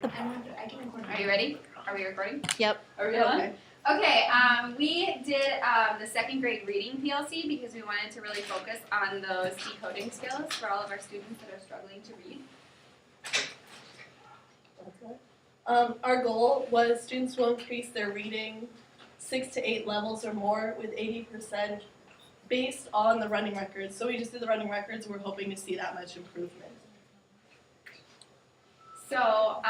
Are you ready? Are we recording? Yep. Are we on? Okay, we did the second grade reading PLC because we wanted to really focus on those decoding skills for all of our students that are struggling to read. Our goal was students will increase their reading 6 to 8 levels or more with 80% based on the running records. So we just did the running records. We're hoping to see that much improvement. So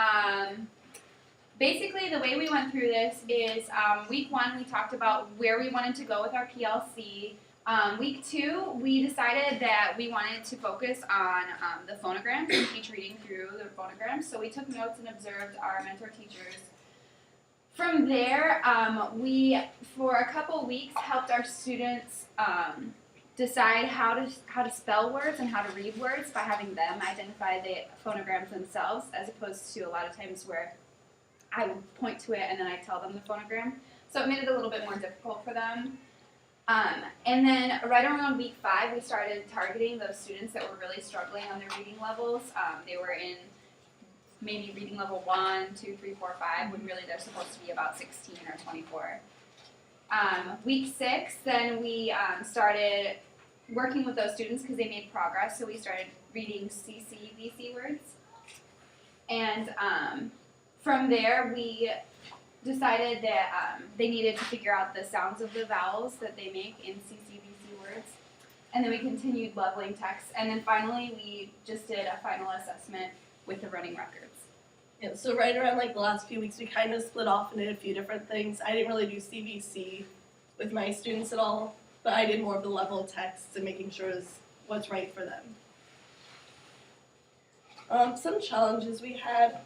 basically the way we went through this is week 1 we talked about where we wanted to go with our PLC. Week 2 we decided that we wanted to focus on the phonograms and teach reading through the phonograms. So we took notes and observed our mentor teachers. From there, we for a couple weeks helped our students decide how to spell words and how to read words by having them identify the phonograms themselves, as opposed to a lot of times where I would point to it and then I tell them the phonogram. So it made it a little bit more difficult for them. And then right around week 5, we started targeting those students that were really struggling on their reading levels. They were in maybe reading level 1, 2, 3, 4, 5, when really they're supposed to be about 16 or 24. Week 6, then we started working with those students because they made progress, so we started reading CC words. And from there, we decided that they needed to figure out the sounds of the vowels that they make in CC words. And then we continued leveling text. And then finally, we just did a final assessment with the running records. Yeah, so right around like the last few weeks, we kind of split off and did a few different things. I didn't really do CVC with my students at all, but I did more of the level of text and making sure it was what's right for them. Some challenges we had.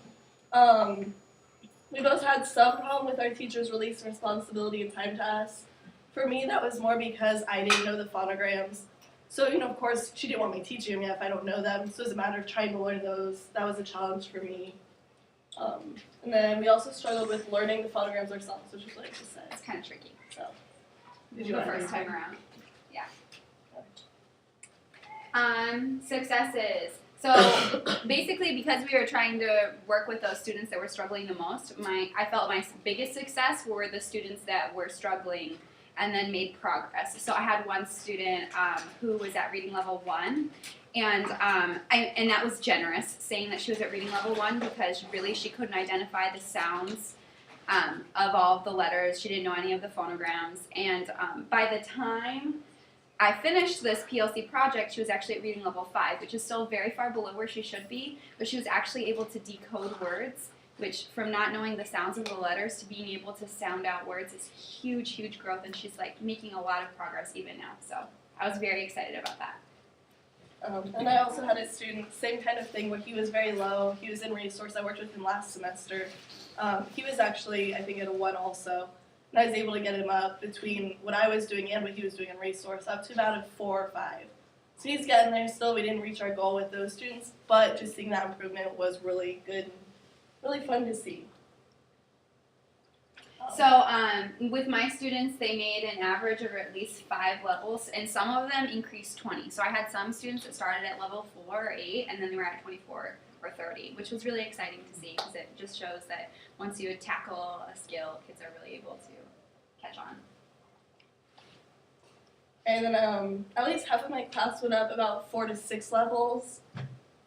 We both had some problem with our teachers releasing responsibility and time to us. For me, that was more because I didn't know the phonograms. So, of course, she didn't want me teaching them yet if I don't know them. So it was a matter of trying to learn those. That was a challenge for me. And then we also struggled with learning the phonograms ourselves, which is what I just said. It's kind of tricky. So, Did you the first time around? Yeah. Successes. So basically, because we were trying to work with those students that were struggling the most, I felt my biggest success were the students that were struggling and then made progress. So I had one student who was at reading level 1, and that was generous, saying that she was at reading level 1 because really she couldn't identify the sounds of all of the letters. She didn't know any of the phonograms, and by the time I finished this PLC project, she was actually at reading level 5, which is still very far below where she should be, but she was actually able to decode words, which from not knowing the sounds of the letters to being able to sound out words is huge, huge growth, and she's like making a lot of progress even now. So I was very excited about that. And I also had a student, same kind of thing, where he was very low. He was in resource. I worked with him last semester. He was actually, I think, at a 1 also. And I was able to get him up between what I was doing and what he was doing in resource, up to about a 4 or 5. So he's getting there still. We didn't reach our goal with those students, but just seeing that improvement was really good and really fun to see. So with my students, they made an average of at least 5 levels, and some of them increased 20. So I had some students that started at level 4 or 8, and then they were at 24 or 30, which was really exciting to see because it just shows that once you tackle a skill, kids are really able to catch on. And then at least half of my class went up about 4 to 6 levels.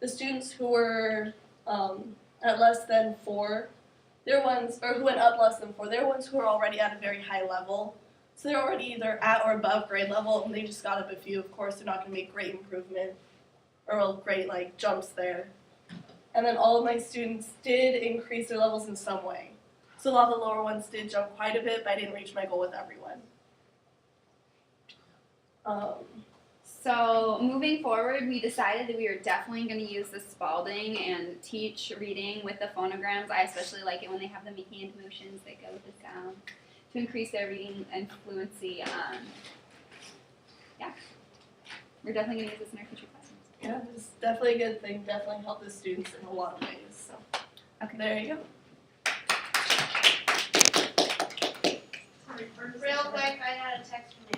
The students who were at less than 4, they're ones, or who went up less than 4, they're ones who are already at a very high level. So they're already either at or above grade level, and they just got up a few. Of course, they're not going to make great improvement or great jumps there. And then all of my students did increase their levels in some way. So a lot of the lower ones did jump quite a bit, but I didn't reach my goal with everyone. So moving forward, we decided that we were definitely going to use the Spalding and teach reading with the phonograms. I especially like it when they have the hand motions that go with the sound to increase their reading and fluency. Yeah, we're definitely going to use this in our future classrooms. Yeah, it's definitely a good thing. Definitely help the students in a lot of ways. So, okay, there you go. Real quick, I had a text from